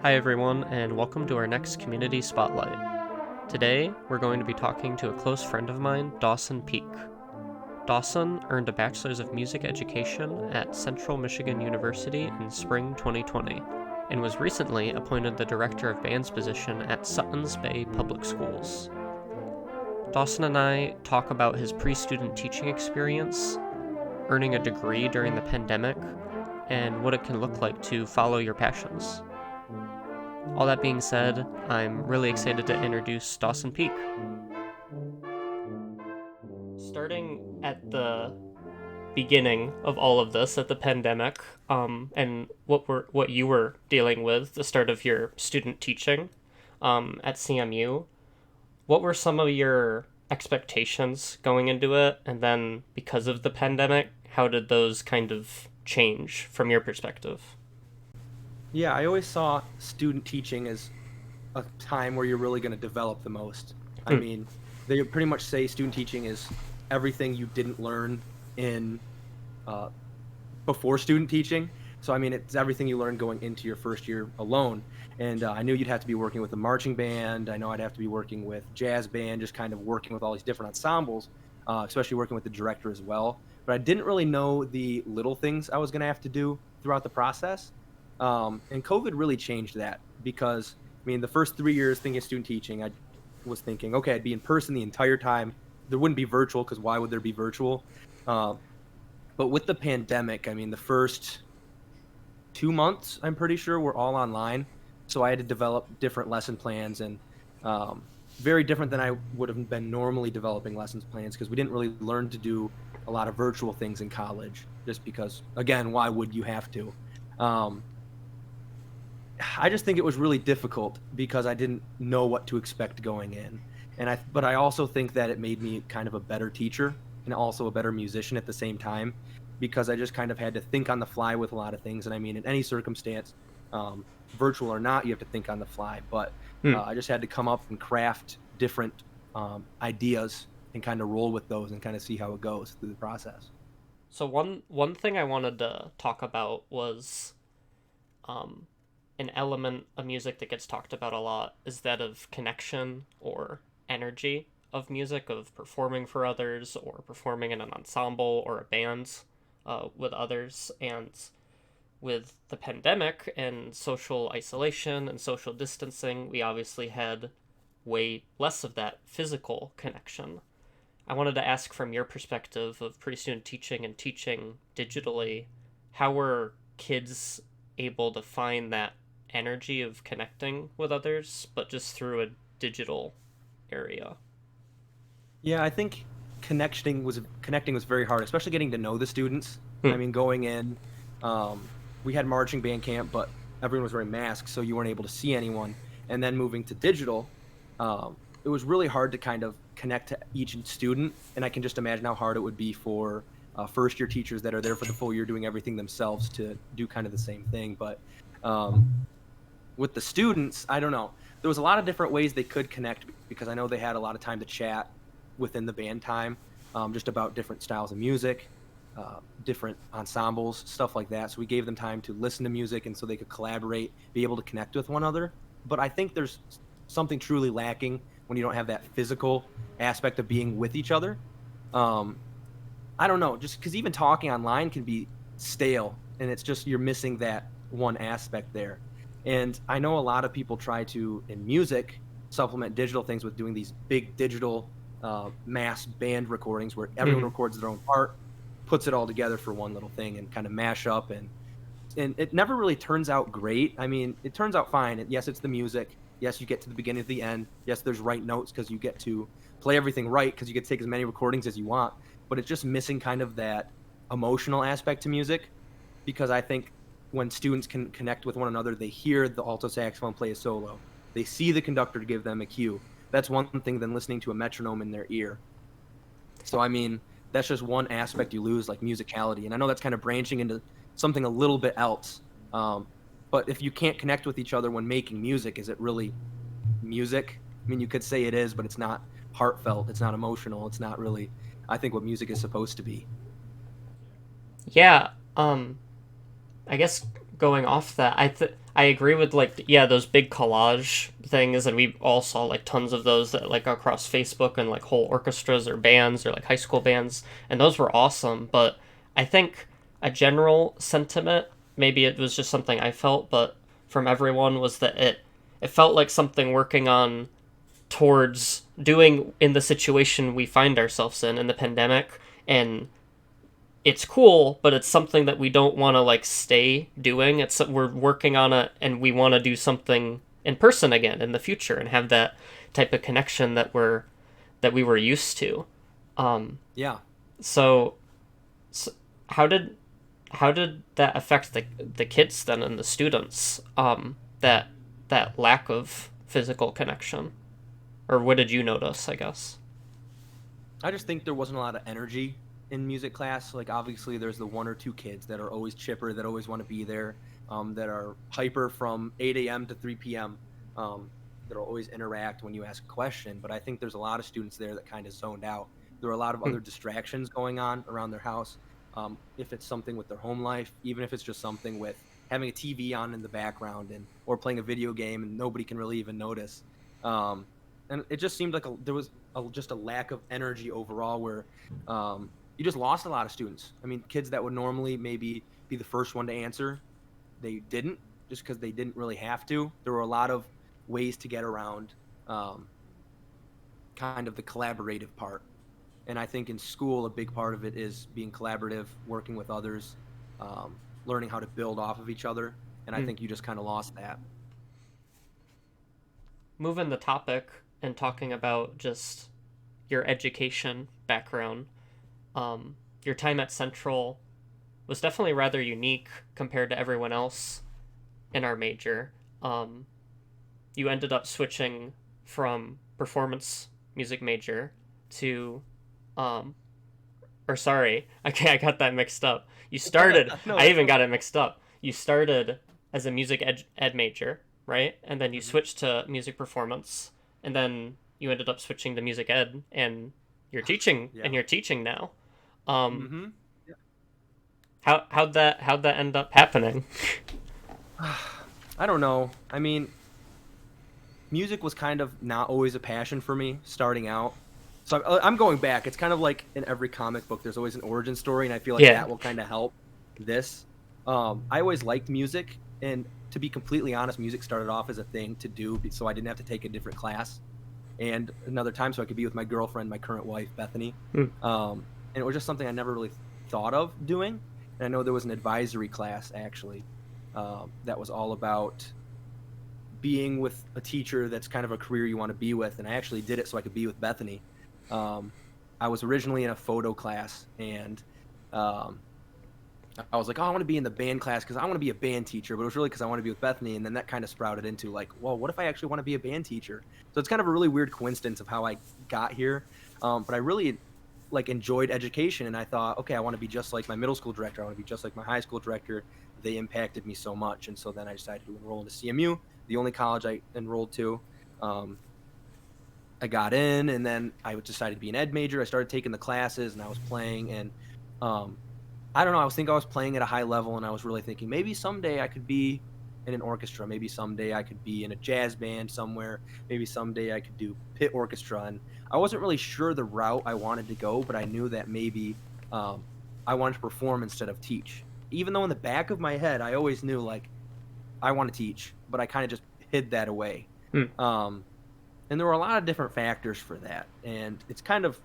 Hi everyone, and welcome to our next Community Spotlight. Today, we're going to be talking to a close friend of mine, Dawson Peek. Dawson earned a Bachelor's of Music Education at Central Michigan University in spring 2020, and was recently appointed the Director of Bands position at Suttons Bay Public Schools. Dawson and I talk about his pre-student teaching experience, earning a degree during the pandemic, and what it can look like to follow your passions. All that being said, I'm really excited to introduce Dawson Peek. Starting at the beginning of all of this, at the pandemic, and what you were dealing with, the start of your student teaching, at CMU, what were some of your expectations going into it, and then because of the pandemic, how did those kind of change from your perspective? Yeah, I always saw student teaching as a time where you're really going to develop the most. I Hmm. mean, they pretty much say student teaching is everything you didn't learn in uh, before student teaching. So, I mean, it's everything you learned going into your first year alone. And I knew you'd have to be working with a marching band. I know I'd have to be working with jazz band, just kind of working with all these different ensembles, especially working with the director as well. But I didn't really know the little things I was going to have to do throughout the process. And COVID really changed that because, I mean, the first 3 years thinking of student teaching, I was thinking, okay, I'd be in person the entire time. There wouldn't be virtual because why would there be virtual? Uh, but with the pandemic, I mean, the first 2 months, I'm pretty sure, were all online. So I had to develop different lesson plans and um, very different than I would have been normally developing lessons plans because we didn't really learn to do a lot of virtual things in college just because, again, why would you have to? Um, I just think it was really difficult because I didn't know what to expect going in. But I also think that it made me kind of a better teacher and also a better musician at the same time because I just kind of had to think on the fly with a lot of things. And I mean, in any circumstance, virtual or not, you have to think on the fly. But Hmm. I just had to come up and craft different ideas and kind of roll with those and kind of see how it goes through the process. So one thing I wanted to talk about was um, an element of music that gets talked about a lot is that of connection or energy of music, of performing for others or performing in an ensemble or a band with others. And with the pandemic and social isolation and social distancing, we obviously had way less of that physical connection. I wanted to ask from your perspective of pre student teaching and teaching digitally, how were kids able to find that energy of connecting with others, but just through a digital area? Yeah, I think connecting was very hard, especially getting to know the students. I Hmm. mean, going in, we had marching band camp, but everyone was wearing masks, so you weren't able to see anyone. And then moving to digital, it was really hard to kind of connect to each student. And I can just imagine how hard it would be for first year teachers that are there for the full year doing everything themselves to do kind of the same thing. But um, with the students, I don't know. There was a lot of different ways they could connect because I know they had a lot of time to chat within the band time, just about different styles of music, different ensembles, stuff like that. So we gave them time to listen to music and so they could collaborate, be able to connect with one another. But I think there's something truly lacking when you don't have that physical aspect of being with each other. Um, I don't know, just because even talking online can be stale, and it's just you're missing that one aspect there. And I know a lot of people try to, in music, supplement digital things with doing these big digital mass band recordings where everyone Mm-hmm. records their own part, puts it all together for one little thing, and kind of mash up. And it never really turns out great. I mean, it turns out fine. Yes, it's the music. Yes, you get to the beginning of the end. Yes, there's right notes because you get to play everything right because you get to take as many recordings as you want. But it's just missing kind of that emotional aspect to music because I think when students can connect with one another, they hear the alto saxophone play a solo. They see the conductor give them a cue. That's one thing than listening to a metronome in their ear. So I mean, that's just one aspect you lose, like musicality. And I know that's kind of branching into something a little bit else. Um, but if you can't connect with each other when making music, is it really music? I mean, you could say it is, but it's not heartfelt. It's not emotional. It's not really, I think, what music is supposed to be. Yeah, I guess going off that, I agree with like yeah those big collage things, and we all saw like tons of those that like across Facebook and like whole orchestras or bands or like high school bands, and those were awesome. But I think a general sentiment, maybe it was just something I felt, but from everyone was that it felt like something working on towards doing in the situation we find ourselves in the pandemic, and it's cool, but it's something that we don't want to like stay doing. It's we're working on it, and we want to do something in person again in the future and have that type of connection that we were used to. Um, Yeah. so, so how did that affect the kids then and the students? That that lack of physical connection, or what did you notice? I guess. I just think there wasn't a lot of energy in music class. Like obviously, there's the one or two kids that are always chipper, that always want to be there, that are hyper from 8 a.m. to 3 p.m. That'll always interact when you ask a question. But I think there's a lot of students there that kind of zoned out. There are a lot of Hmm. other distractions going on around their house. If it's something with their home life, even if it's just something with having a TV on in the background and or playing a video game and nobody can really even notice. Um, and it just seemed like there was just a lack of energy overall where you just lost a lot of students. I mean, kids that would normally maybe be the first one to answer, they didn't, just because they didn't really have to. There were a lot of ways to get around um, kind of the collaborative part. And I think in school, a big part of it is being collaborative, working with others, learning how to build off of each other. And I Hmm. think you just kind of lost that. Moving the topic and talking about just your education background, your time at Central was definitely rather unique compared to everyone else in our major. Um, you ended up switching from performance music major to, um, or sorry, I got that mixed up. You started, No, I that's even got okay. it mixed up. You started as a music ed major, right? And then you Hmm. switched to music performance, and then you ended up switching to music ed, and Yeah. you're teaching now. Um, Hmm. how'd that end up happening? I don't know. I mean, music was kind of not always a passion for me starting out. So I'm going back. It's kind of like in every comic book, there's always an origin story, and I feel like Yeah. that will kind of help this. I always liked music, and to be completely honest, music started off as a thing to do, so I didn't have to take a different class and another time, so I could be with my girlfriend, my current wife, Bethany. Mm. And it was just something I never really thought of doing. And I know there was an advisory class actually that was all about being with a teacher that's kind of a career you want to be with, and I actually did it so I could be with Bethany. Um, I was originally in a photo class, and um, I was like, oh, I want to be in the band class because I want to be a band teacher, but it was really because I want to be with Bethany, and then that kind of sprouted into like, well, what if I actually want to be a band teacher? So it's kind of a really weird coincidence of how I got here, but I really like enjoyed education, and I thought, okay, I want to be just like my middle school director. I want to be just like my high school director. They impacted me so much, and so then I decided to enroll into CMU, the only college I enrolled to. Um, I got in, and then I decided to be an ed major. I started taking the classes, and I was playing, and um, I don't know. I was playing at a high level, and I was really thinking maybe someday I could be in an orchestra. Maybe someday I could be in a jazz band somewhere. Maybe someday I could do pit orchestra. And I wasn't really sure the route I wanted to go, but I knew that maybe um, I wanted to perform instead of teach. Even though in the back of my head, I always knew like I want to teach, but I kind of just hid that away. Mm. Um, and there were a lot of different factors for that, and it's kind of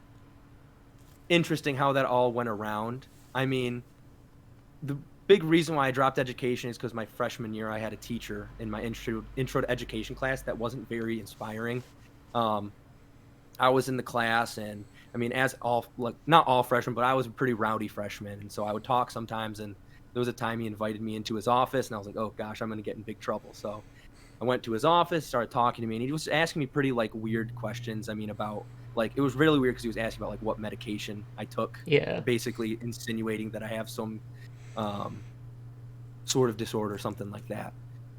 interesting how that all went around. I mean, the big reason why I dropped education is because my freshman year I had a teacher in my intro to education class that wasn't very inspiring. Um, I was in the class, and I mean, as all like not all freshmen, but I was a pretty rowdy freshman, and so I would talk sometimes. And there was a time he invited me into his office, and I was like, oh gosh, I'm gonna get in big trouble. So I went to his office, started talking to me, and he was asking me pretty like weird questions. I mean, about like it was really weird because he was asking about like what medication I took, Yeah. basically insinuating that I have some um, sort of disorder, something like that.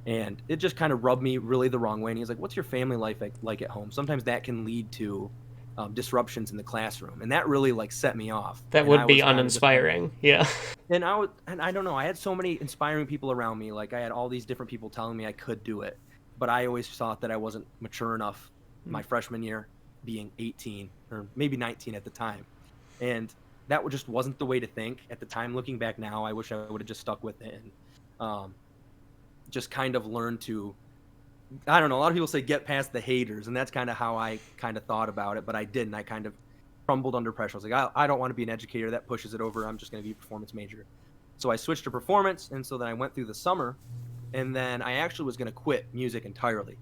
And it just kind of rubbed me really the wrong way. And he was like, "What's your family life like at home?" Sometimes that can lead to disruptions in the classroom, and that really like set me off. That And I would be was kind of just like, uninspiring. Yeah. and I don't know, I had so many inspiring people around me. Like I had all these different people telling me I could do it, but I always thought that I wasn't mature enough my freshman year, being 18 or maybe 19 at the time. And just wasn't the way to think at the time. Looking back now, I wish I would have just stuck with it and just kind of learned to, I don't know, a lot of people say get past the haters, and that's kind of how I kind of thought about it, but I didn't. I kind of crumbled under pressure. I was like, I don't want to be an educator. That pushes it over. I'm just going to be a performance major. So I switched to performance, and so then I went through the summer, and then I actually was going to quit music entirely.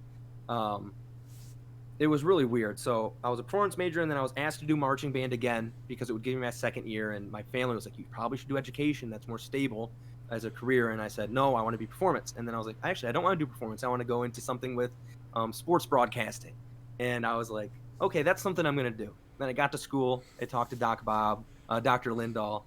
It was really weird. So I was a performance major, and then I was asked to do marching band again because it would give me my second year, and my family was like, you probably should do education. That's more stable as a career. And I said, no, I want to be performance. And then I was like, actually, I don't want to do performance. I want to go into something with sports broadcasting. And I was like, okay, that's something I'm going to do. Then I got to school. I talked to Doc Bob, Dr. Lindahl,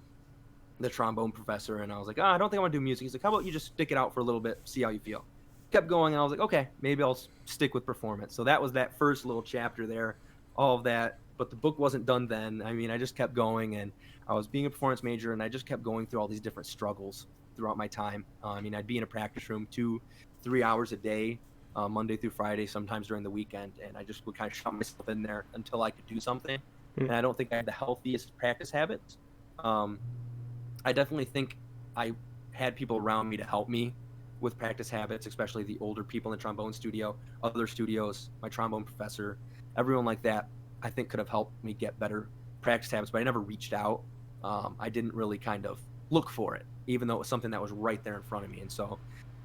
the trombone professor, and I was like, I don't think I want to do music. He's like, how about you just stick it out for a little bit, see how you feel. Kept going, and I was like, okay, maybe I'll stick with performance. So that was that first little chapter there, all of that. But the book wasn't done then. I mean, I just kept going, and I was being a performance major, and I just kept going through all these different struggles throughout my time. I mean, I'd be in a practice room 2-3 hours a day, Monday through Friday, sometimes during the weekend, and I just would kind of shut myself in there until I could do something. And I don't think I had the healthiest practice habits. I definitely think I had people around me to help me with practice habits, especially the older people in the trombone studio, other studios, my trombone professor, everyone like that, I think could have helped me get better practice habits, but I never reached out. I didn't really kind of look for it, even though it was something that was right there in front of me. And so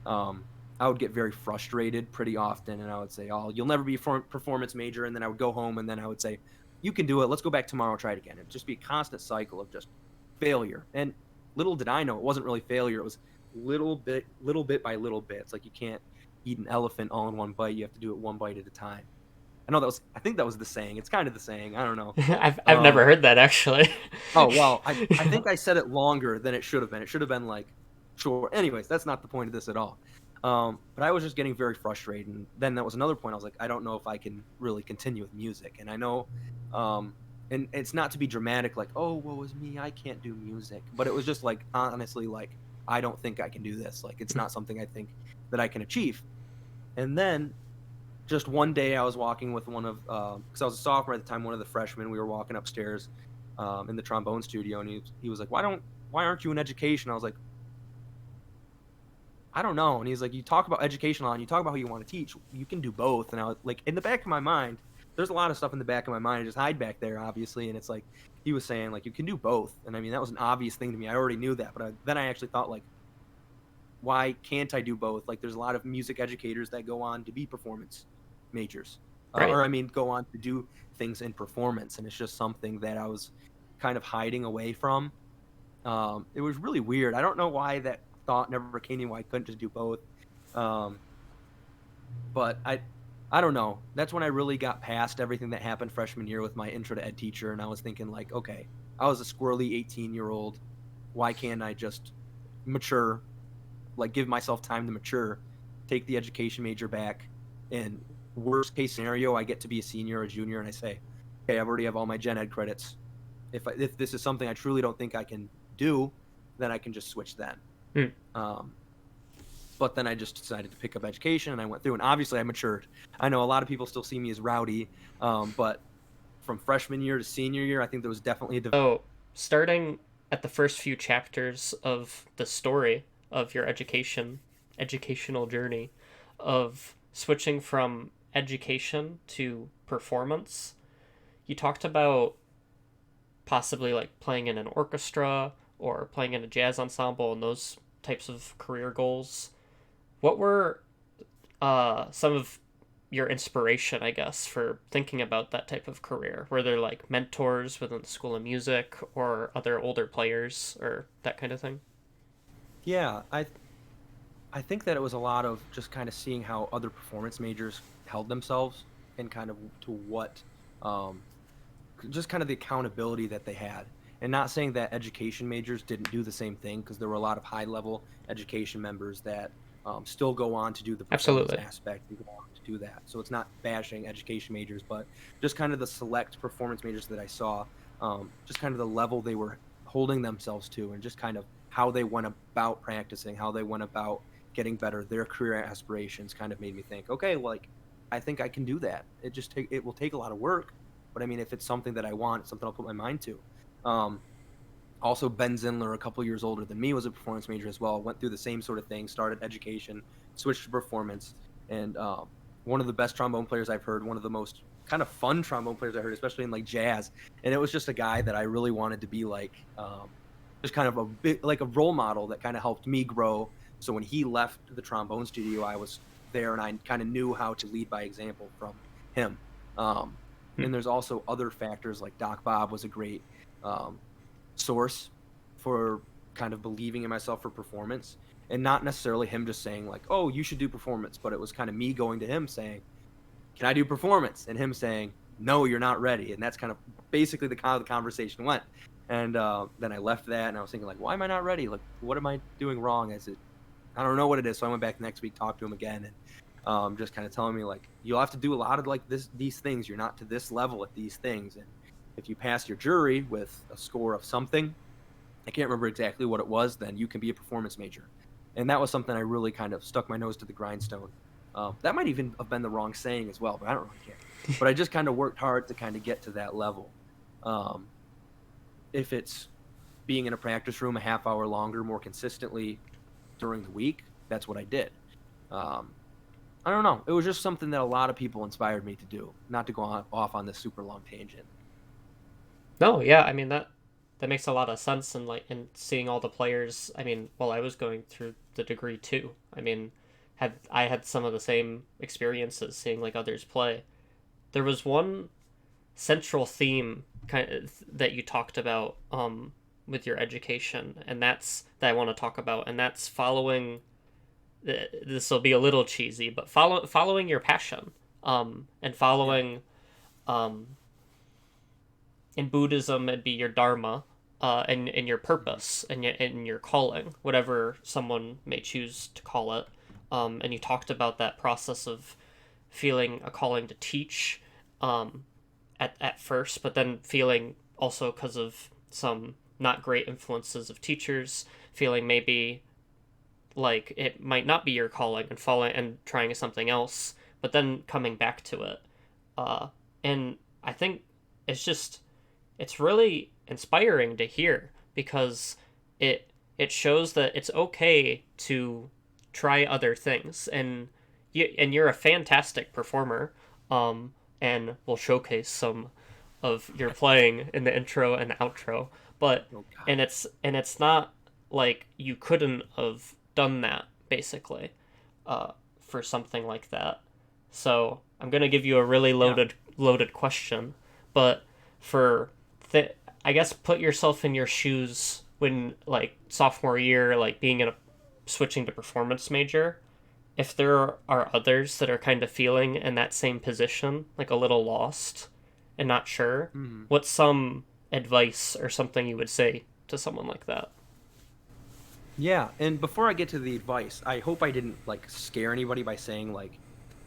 I would get very frustrated pretty often, and I would say, oh, you'll never be a performance major. And then I would go home, and then I would say, you can do it. Let's go back tomorrow, try it again. It'd just be a constant cycle of just failure. And little did I know, it wasn't really failure. It was little bit by little bit. It's like you can't eat an elephant all in one bite. You have to do it one bite at a time. I think that was the saying. It's kind of the saying. I don't know. I've never heard that actually. Oh, well, I think I said it longer than it should have been. It should have been like short. Anyways, that's not the point of this at all. But I was just getting very frustrated. And then that was another point. I was like, I don't know if I can really continue with music. And I know, and it's not to be dramatic, like, oh, woe is me, I can't do music. But it was just like, honestly, like, I don't think I can do this. Like, it's not something I think that I can achieve. And then just one day I was walking with one of, because I was a sophomore at the time, one of the freshmen, we were walking upstairs in the trombone studio, and he was like, why aren't you in education? I was like, I don't know. And he's like, you talk about education a lot, and you talk about how you want to teach. You can do both. And I was like, in the back of my mind, there's a lot of stuff in the back of my mind. I just hide back there, obviously. And it's like, he was saying, like, you can do both. And I mean, that was an obvious thing to me. I already knew that. But then I actually thought, like, why can't I do both? Like, there's a lot of music educators that go on to be performance majors. Right. Or, I mean, go on to do things in performance. And it's just something that I was kind of hiding away from. It was really weird. I don't know why that thought never came to me, why I couldn't just do both. But I don't know. That's when I really got past everything that happened freshman year with my intro to ed teacher, and I was thinking, like, okay, I was a squirrely 18-year-old. Why can't I just mature, like give myself time to mature, take the education major back, and worst case scenario, I get to be a senior or a junior, and I say, okay, I already have all my gen ed credits. If this is something I truly don't think I can do, then I can just switch then. But then I just decided to pick up education, and I went through, and obviously I matured. I know a lot of people still see me as rowdy, but from freshman year to senior year, I think there was definitely a So, starting at the first few chapters of the story of your educational journey, of switching from education to performance, you talked about possibly like playing in an orchestra or playing in a jazz ensemble and those types of career goals. What were some of your inspiration, I guess, for thinking about that type of career? Were there like mentors within the School of Music or other older players or that kind of thing? Yeah, I think that it was a lot of just kind of seeing how other performance majors held themselves and kind of to what, just kind of the accountability that they had. And not saying that education majors didn't do the same thing, because there were a lot of high level education members that still go on to do the performance Absolutely. aspect and go on to do that. So it's not bashing education majors, but just kind of the select performance majors that I saw, just kind of the level they were holding themselves to, and just kind of how they went about practicing, how they went about getting better, their career aspirations kind of made me think, okay, like I think I can do that. It will take a lot of work, but I mean, if it's something that I want, it's something I'll put my mind to. Um, Also, Ben Zindler, a couple years older than me, was a performance major as well. Went through the same sort of thing, started education, switched to performance, and one of the best trombone players I've heard, one of the most kind of fun trombone players I heard, especially in like jazz. And it was just a guy that I really wanted to be like, just kind of a bit like a role model that kind of helped me grow. So when he left the trombone studio, I was there and I kind of knew how to lead by example from him. Um, Hmm. and there's also other factors like Doc Bob was a great um, source for kind of believing in myself for performance, and not necessarily him just saying like, oh, you should do performance, but it was kind of me going to him saying, can I do performance, and him saying, no, you're not ready. And that's kind of basically the kind of the conversation went. And then I left that and I was thinking like, why am I not ready, like what am I doing wrong? Is it, I don't know what it is. So I went back the next week, talked to him again, and just kind of telling me like, you'll have to do a lot of like these things, you're not to this level at these things, and if you pass your jury with a score of something, I can't remember exactly what it was, then you can be a performance major. And that was something I really kind of stuck my nose to the grindstone. That might even have been the wrong saying as well, but I don't really care. But I just kind of worked hard to kind of get to that level. Um, if it's being in a practice room a half hour longer, more consistently during the week, that's what I did. Um, I don't know. It was just something that a lot of people inspired me to do, not to go off on this super long tangent. No, yeah, I mean that makes a lot of sense, and like in seeing all the players, I mean, while I was going through the degree too. I mean, had some of the same experiences seeing like others play. There was one central theme kind of that you talked about with your education, and that's that I want to talk about, and that's following this will be a little cheesy, but following your passion, and Yeah. following um in Buddhism it'd be your dharma, and your Mhm. purpose and your calling, whatever someone may choose to call it. And you talked about that process of feeling a calling to teach, um, at first, but then feeling also because of some not great influences of teachers, feeling maybe like it might not be your calling and falling and trying something else, but then coming back to it. Uh, and I think it's just it's really inspiring to hear because it shows that it's okay to try other things, and you're a fantastic performer, and we'll showcase some of your playing in the intro and outro, but Oh God. and it's not like you couldn't have done that basically, uh, for something like that. So I'm gonna give you a really Yeah. loaded question, but for I guess put yourself in your shoes when like sophomore year, like being in a switching to performance major. If there are others that are kind of feeling in that same position, like a little lost and not sure, Mhm. what's some advice or something you would say to someone like that? Yeah, and before I get to the advice, I hope I didn't like scare anybody by saying like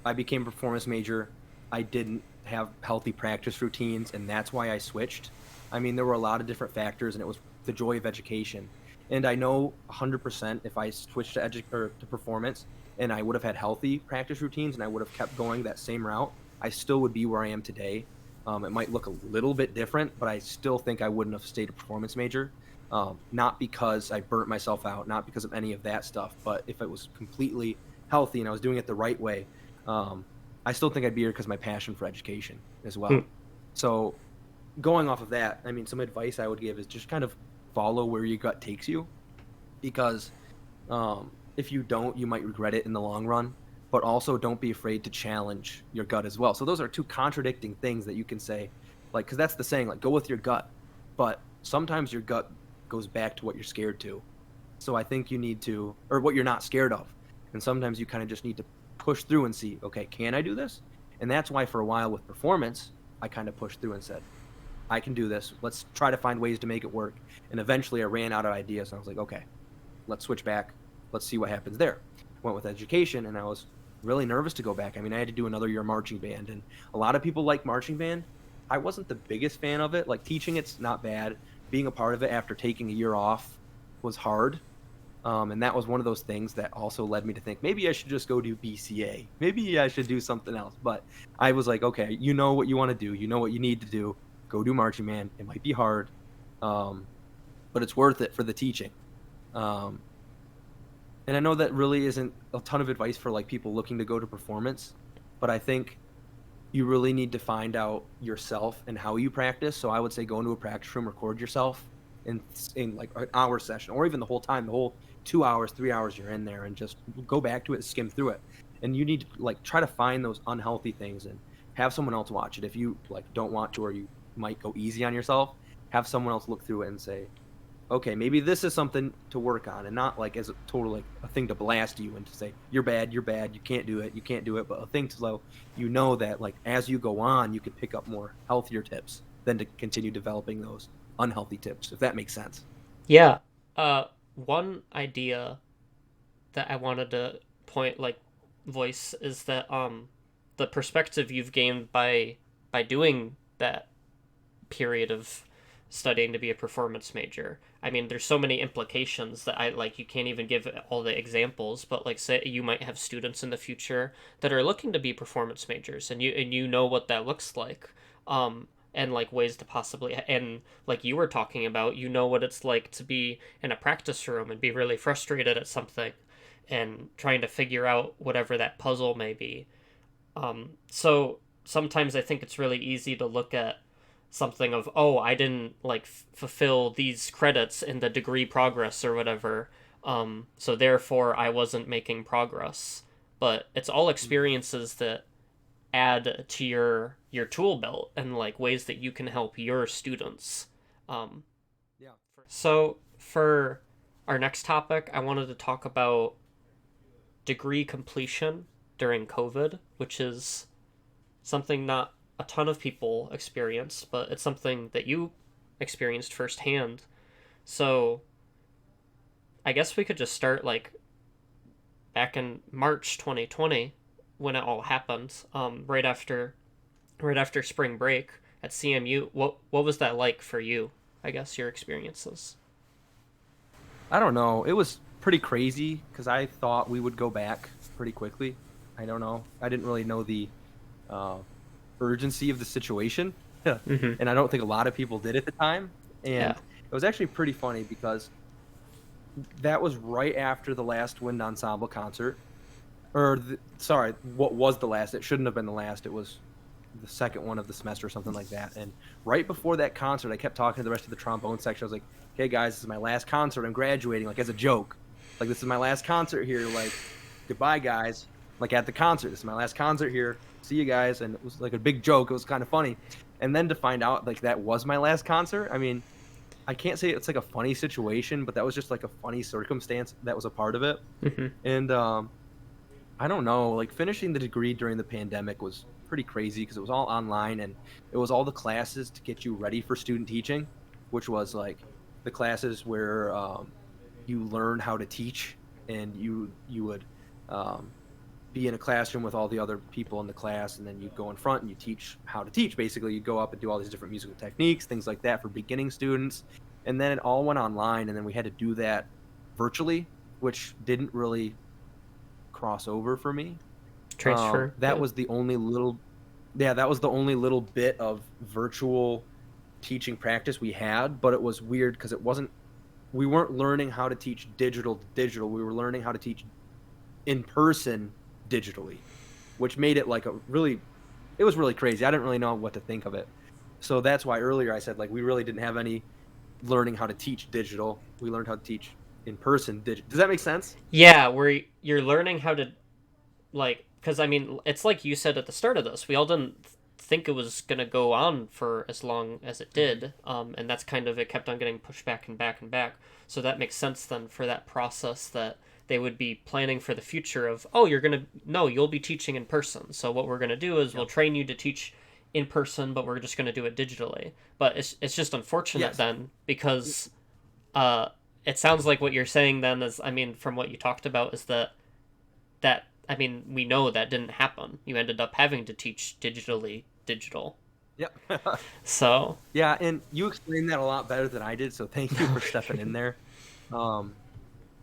I became a performance major. I didn't have healthy practice routines, and that's why I switched. I mean, there were a lot of different factors, and it was the joy of education. And I know 100% if I switched to or to performance, and I would have had healthy practice routines, and I would have kept going that same route, I still would be where I am today. It might look a little bit different, but I still think I wouldn't have stayed a performance major. Not because I burnt myself out, not because of any of that stuff, but if it was completely healthy and I was doing it the right way, um, I still think I'd be here because my passion for education as Hmm. well. So going off of that, I mean, some advice I would give is just kind of follow where your gut takes you, because if you don't, you might regret it in the long run. But also, don't be afraid to challenge your gut as well. So those are two contradicting things that you can say, like, because that's the saying, like, go with your gut. But sometimes your gut goes back to what you're scared to. So I think you need to, or what you're not scared of. And sometimes you kind of just need to push through and see, okay, can I do this? And that's why for a while with performance, I kind of pushed through and said, I can do this. Let's try to find ways to make it work. And eventually I ran out of ideas and I was like, okay, let's switch back. Let's see what happens there. went with education, and I was really nervous to go back. I mean, I had to do another year of marching band, and a lot of people like marching band. I wasn't the biggest fan of it. Like teaching, it's not bad. Being a part of it after taking a year off was hard. And that was one of those things that also led me to think maybe I should just go do BCA. Maybe I should do something else. But I was like, okay, you know what you want to do. You know what you need to do. Go do marching band. It might be hard, but it's worth it for the teaching. Um, and I know that really isn't a ton of advice for like people looking to go to performance, but I think you really need to find out yourself and how you practice. So I would say go into a practice room, record yourself in like an hour session, or even the whole time, the whole 2 hours, 3 hours you're in there, and just go back to it, skim through it. And you need to like try to find those unhealthy things and have someone else watch it. If you like don't want to, or you might go easy on yourself, have someone else look through it and say, okay, maybe this is something to work on, and not like as a total like a thing to blast you and to say you're bad, you can't do it, but a thing to so you know that like as you go on, you can pick up more healthier tips than to continue developing those unhealthy tips, if that makes sense. Yeah. One idea that I wanted to point like voice is that the perspective you've gained by doing that period of studying to be a performance major. I mean, there's so many implications that I like you can't even give all the examples, but like say you might have students in the future that are looking to be performance majors and you know what that looks like. And like ways to possibly and like you were talking about, you know what it's like to be in a practice room and be really frustrated at something and trying to figure out whatever that puzzle may be. So sometimes I think it's really easy to look at something of, oh, I didn't like fulfill these credits in the degree progress or whatever, so therefore I wasn't making progress. But it's all experiences that add to your tool belt and like ways that you can help your students. um, Yeah. so for our next topic, I wanted to talk about degree completion during COVID, which is something not a ton of people experienced, but it's something that you experienced firsthand. So I guess we could just start like back in March 2020 when it all happened, right after spring break at CMU. What was that like for you? I guess your experiences. I don't know. It was pretty crazy because I thought we would go back pretty quickly. I don't know. I didn't really know the uh, urgency of the situation, Mm-hmm. and I don't think a lot of people did at the time. And Yeah. it was actually pretty funny because that was right after the last wind ensemble concert, or sorry, what was the last? It shouldn't have been the last. It was the second one of the semester or something like that. And right before that concert, I kept talking to the rest of the trombone section. I was like, "Hey guys, this is my last concert. I'm graduating." Like as a joke, like this is my last concert here. Like goodbye, guys. Like at the concert, this is my last concert here. See you guys. And it was like a big joke. It was kind of funny. And then to find out like that was my last concert. I mean, I can't say it's like a funny situation, but that was just like a funny circumstance that was a part of it. Mm-hmm. And I don't know, like finishing the degree during the pandemic was pretty crazy because it was all online, and it was all the classes to get you ready for student teaching, which was like the classes where you learn how to teach, and you would um, be in a classroom with all the other people in the class, and then you'd go in front and you teach how to teach. Basically, you'd go up and do all these different musical techniques, things like that for beginning students. And then it all went online, and then we had to do that virtually, which didn't really cross over for me. Transfer. That Yeah. was the only little, yeah, that was the only little bit of virtual teaching practice we had. But it was weird because we weren't learning how to teach digital to digital. We were learning how to teach in person digitally, which made it like it was really crazy. I didn't really know what to think of it. So that's why earlier I said like we really didn't have any learning how to teach digital. We learned how to teach in person digital. Does that make sense? Yeah, where you're learning how to like, because I mean, it's like you said at the start of this, we all didn't think it was gonna go on for as long as it Mm-hmm. did, and that's kind of it kept on getting pushed back and back and back. So that makes sense then for that process that they would be planning for the future of, oh, you're gonna no, you'll be teaching in person. So what we're gonna do is we'll Yep. train you to teach in person, but we're just gonna do it digitally. But it's just unfortunate Yes. then because uh, it sounds like what you're saying then is, I mean, from what you talked about, is that that, I mean, we know that didn't happen. You ended up having to teach digital. Yep. So, Yeah, and you explained that a lot better than I did, so thank you for stepping in there. Um,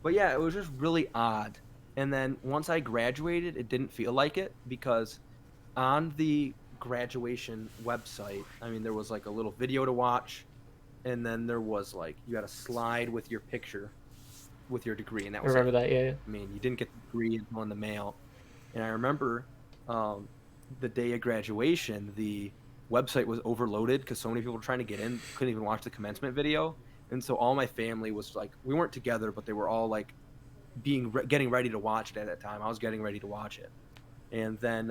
but yeah, it was just really odd. And then once I graduated, it didn't feel like it because on the graduation website, I mean, there was like a little video to watch, and then there was like you had a slide with your picture with your degree, and that I was remember it. that, yeah. I mean, you didn't get the degree until in the mail. And I remember um, the day of graduation, the website was overloaded because so many people were trying to get in, couldn't even watch the commencement video. And so all my family was like, we weren't together, but they were all like getting ready to watch it at that time. I was getting ready to watch it, and then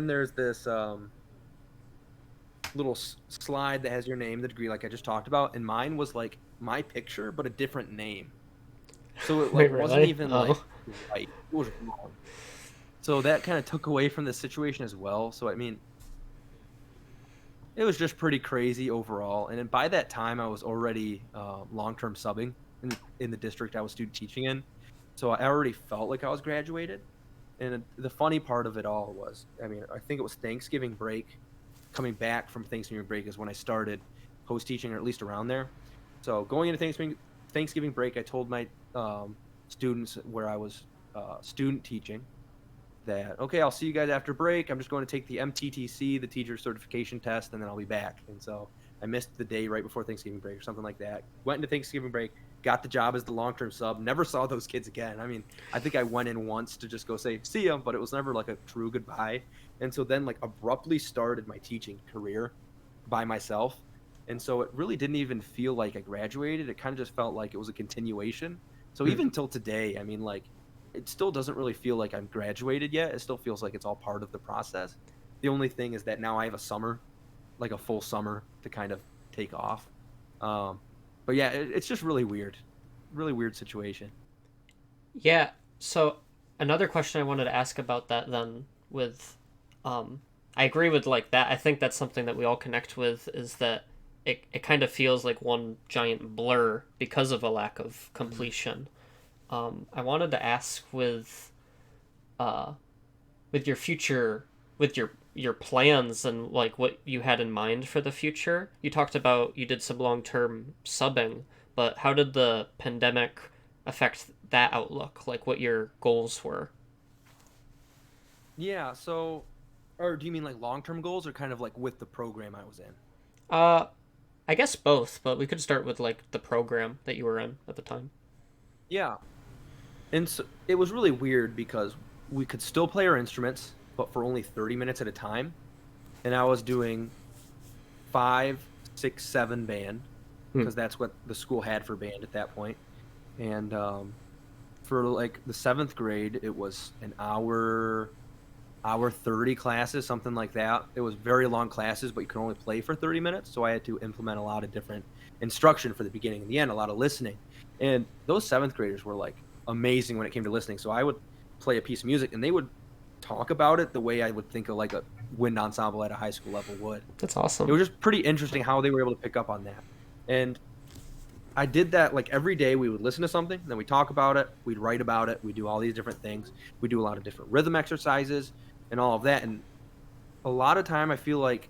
there's this little slide that has your name, the degree, like I just talked about, and mine was like my picture but a different name. So it Wait, like wasn't really? even like Oh. right. It was wrong. So that kind of took away from the situation as well. So I mean, it was just pretty crazy overall. And then by that time, I was already long-term subbing in the district I was student teaching in. So I already felt like I was graduated. And the funny part of it all was, I mean, I think it was Thanksgiving break. Coming back from Thanksgiving break is when I started post teaching, or at least around there. So going into Thanksgiving break, I told my students where I was student teaching that, okay, I'll see you guys after break. I'm just going to take the MTTC, the teacher certification test, and then I'll be back. And so I missed the day right before Thanksgiving break or something like that. Went into Thanksgiving break, got the job as the long-term sub, never saw those kids again. I mean, I think I went in once to just go say see them, but it was never like a true goodbye. And so then like abruptly started my teaching career by myself. And so it really didn't even feel like I graduated. It kind of just felt like it was a continuation. So Hmm. even till today, I mean, like it still doesn't really feel like I'm graduated yet. It still feels like it's all part of the process. The only thing is that now I have a summer, like a full summer to kind of take off. Um, but yeah, it's just really weird situation. Yeah. So another question I wanted to ask about that then with um I agree with like that. I think that's something that we all connect with is that it kind of feels like one giant blur because of a lack of Mhm. completion. I wanted to ask uh with your future with your plans and like what you had in mind for the future. You talked about you did some long-term subbing, but how did the pandemic affect that outlook? Like what your goals were? Yeah. So, or do you mean like long-term goals or kind of like with the program I was in? Uh, I guess both, but we could start with like the program that you were in at the time. Yeah. And so it was really weird because we could still play our instruments, but for only 30 minutes at a time. And I was doing five, six, seven band Hmm. because that's what the school had for band at that point. And for like the seventh grade, it was an hour 30 classes, something like that. It was very long classes, but you could only play for 30 minutes. So I had to implement a lot of different instruction for the beginning and the end, a lot of listening. And those seventh graders were like amazing when it came to listening. So I would play a piece of music and they would talk about it the way I would think of like a wind ensemble at a high school level would. That's It awesome. was just pretty interesting how they were able to pick up on that. And I did that like every day. We would listen to something, then we talk about it, we'd write about it, we do all these different things. We do a lot of different rhythm exercises and all of that. And a lot of time I feel like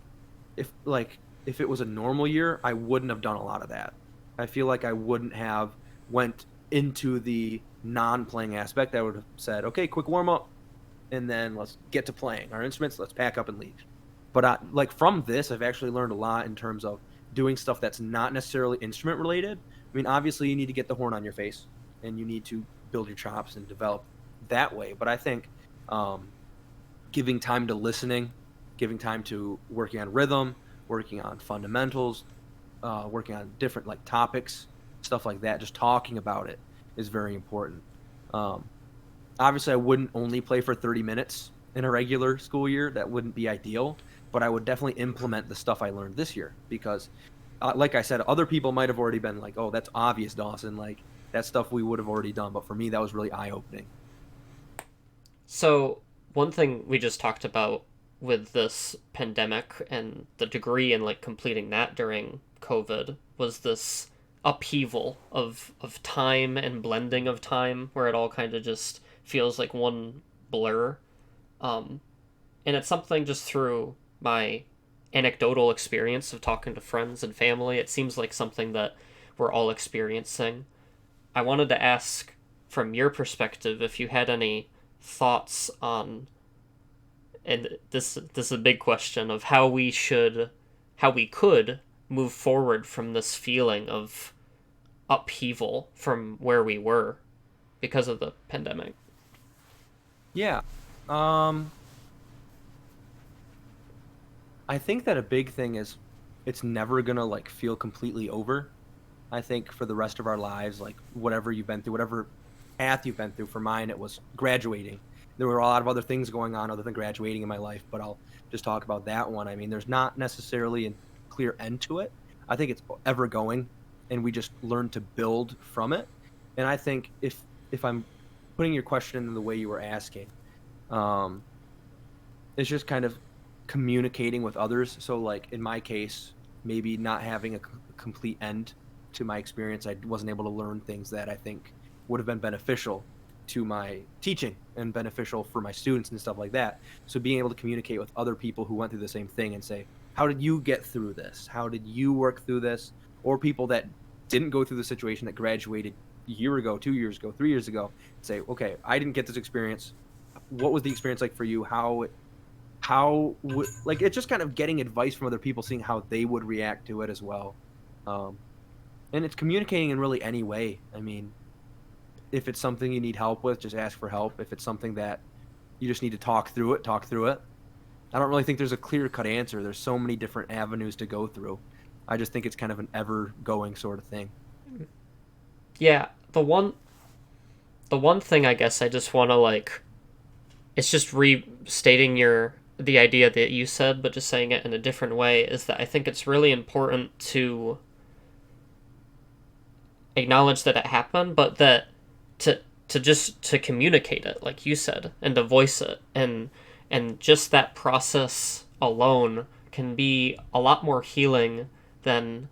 if it was a normal year, I wouldn't have done a lot of that. I feel like I wouldn't have went into the non-playing aspect. I would have said, "Okay, quick warm up and then let's get to playing our instruments, let's pack up and leave." But like from this, I've actually learned a lot in terms of doing stuff that's not necessarily instrument related. I mean, obviously you need to get the horn on your face and you need to build your chops and develop that way. But I think um, giving time to listening, giving time to working on rhythm, working on fundamentals, working on different like topics, stuff like that, just talking about it is very important. Um, Obviously, I wouldn't only play for 30 minutes in a regular school year. That wouldn't be ideal, but I would definitely implement the stuff I learned this year because, like I said, other people might have already been like, oh, that's obvious, Dawson. Like, that stuff we would have already done. But for me, that was really eye opening. So, one thing we just talked about with this pandemic and the degree and like completing that during COVID was this upheaval of time and blending of time where it all kind of just feels like one blur. Um, and it's something just through my anecdotal experience of talking to friends and family. It seems like something that we're all experiencing. I wanted to ask from your perspective if you had any thoughts on, and this is a big question of how we could move forward from this feeling of upheaval from where we were because of the pandemic. Yeah. Um, I think that a big thing is it's never gonna like feel completely over. I think for the rest of our lives, like whatever you've been through, whatever path you've been through, for mine, it was graduating. There were a lot of other things going on other than graduating in my life, but I'll just talk about that one. I mean, there's not necessarily a clear end to it. I think it's ever going, and we just learn to build from it. And I think if I'm putting your question in the way you were asking, um, it's just kind of communicating with others. So, like in my case, maybe not having a complete end to my experience, I wasn't able to learn things that I think would have been beneficial to my teaching and beneficial for my students and stuff like that. So, being able to communicate with other people who went through the same thing and say, how did you get through this? How did you work through this? Or people that didn't go through the situation that graduated a year ago, 2 years ago, 3 years ago, say, okay, I didn't get this experience. What was the experience like for you? Like it's just kind of getting advice from other people, seeing how they would react to it as well. um, and it's communicating in really any way. I mean, if it's something you need help with, just ask for help. If it's something that you just need to talk through it. I don't really think there's a clear cut answer. There's so many different avenues to go through. I just think it's kind of an ever going sort of thing. Yeah, the one thing I guess I just want to like, it's just restating your the idea that you said, but just saying it in a different way, is that I think it's really important to acknowledge that it happened, but that to to communicate it, like you said, and to voice it, and just that process alone can be a lot more healing than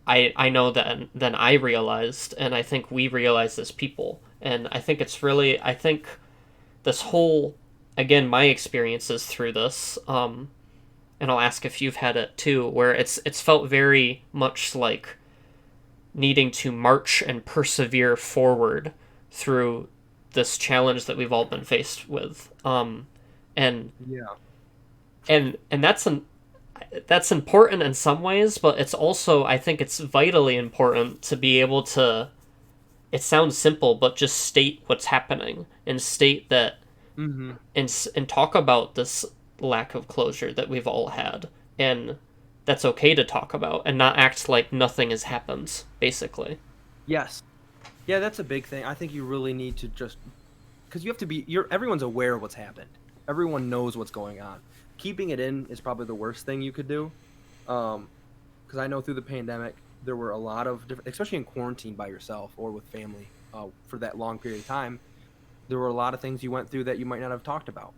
I know that than I realized, and I think we realized as people. And I think it's really, I think this whole, again, my experiences through this, and I'll ask if you've had it too, where it's felt very much like needing to march and persevere forward through this challenge that we've all been faced with. And Yeah. and that's important in some ways, but it's also, I think it's vitally important to be able to, it sounds simple, but just state what's happening and state that, Hmm. and talk about this lack of closure that we've all had, and that's okay to talk about and not act like nothing has happened, basically. Yes. Yeah, that's a big thing. I think you really need to just, because you have to be, you're everyone's aware of what's happened. Everyone knows what's going on. Keeping it in is probably the worst thing you could do. Because I know through the pandemic there were a lot of different, especially in quarantine by yourself or with family, for that long period of time. There were a lot of things you went through that you might not have talked about.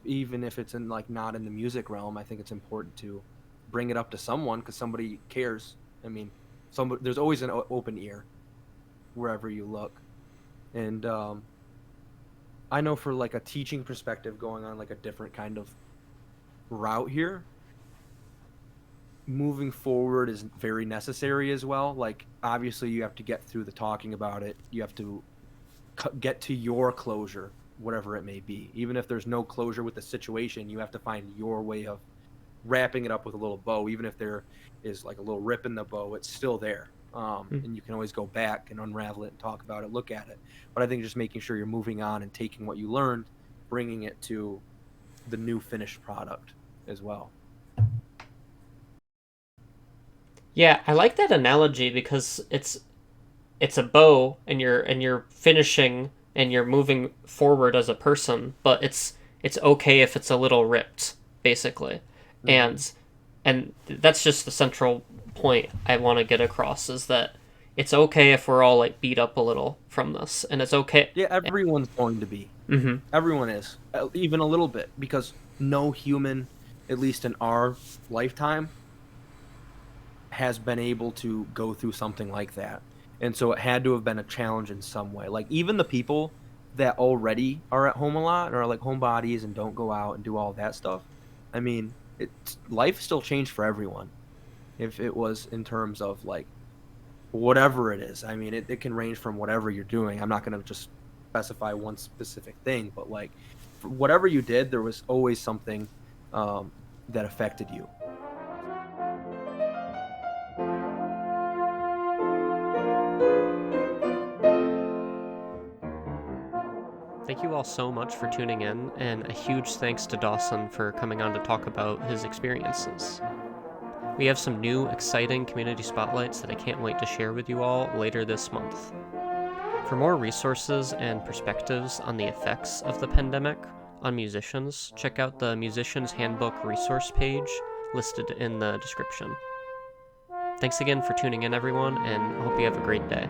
Even if it's in like not in the music realm, I think it's important to bring it up to someone because somebody cares. I mean, there's always an open ear wherever you look. And I know for like a teaching perspective, going on like a different kind of route here, moving forward is very necessary as well. Like obviously you have to get through the talking about it. You have to get to your closure, whatever it may be. Even if there's no closure with the situation, you have to find your way of wrapping it up with a little bow. Even if there is like a little rip in the bow, it's still there. And you can always go back and unravel it and talk about it, look at it. But I think just making sure you're moving on and taking what you learned, bringing it to the new finished product as well. Yeah, I like that analogy because it's a bow, and you're finishing and you're moving forward as a person, but it's okay if it's a little ripped, basically. Hmm. And that's just the central point I want to get across, is that it's okay if we're all like beat up a little from this, and it's okay. Yeah, everyone's going to be. Mhm. Everyone is, even a little bit, because no human, at least in our lifetime, has been able to go through something like that. And so it had to have been a challenge in some way. Like even the people that already are at home a lot and are like homebodies and don't go out and do all that stuff. I mean, life still changed for everyone. If it was in terms of like whatever it is. I mean, it can range from whatever you're doing. I'm not going to just specify one specific thing, but like for whatever you did, there was always something that affected you. Thank you all so much for tuning in, and a huge thanks to Dawson for coming on to talk about his experiences. We have some new, exciting community spotlights that I can't wait to share with you all later this month. For more resources and perspectives on the effects of the pandemic on musicians, check out the Musician's Handbook resource page listed in the description. Thanks again for tuning in, everyone, and I hope you have a great day.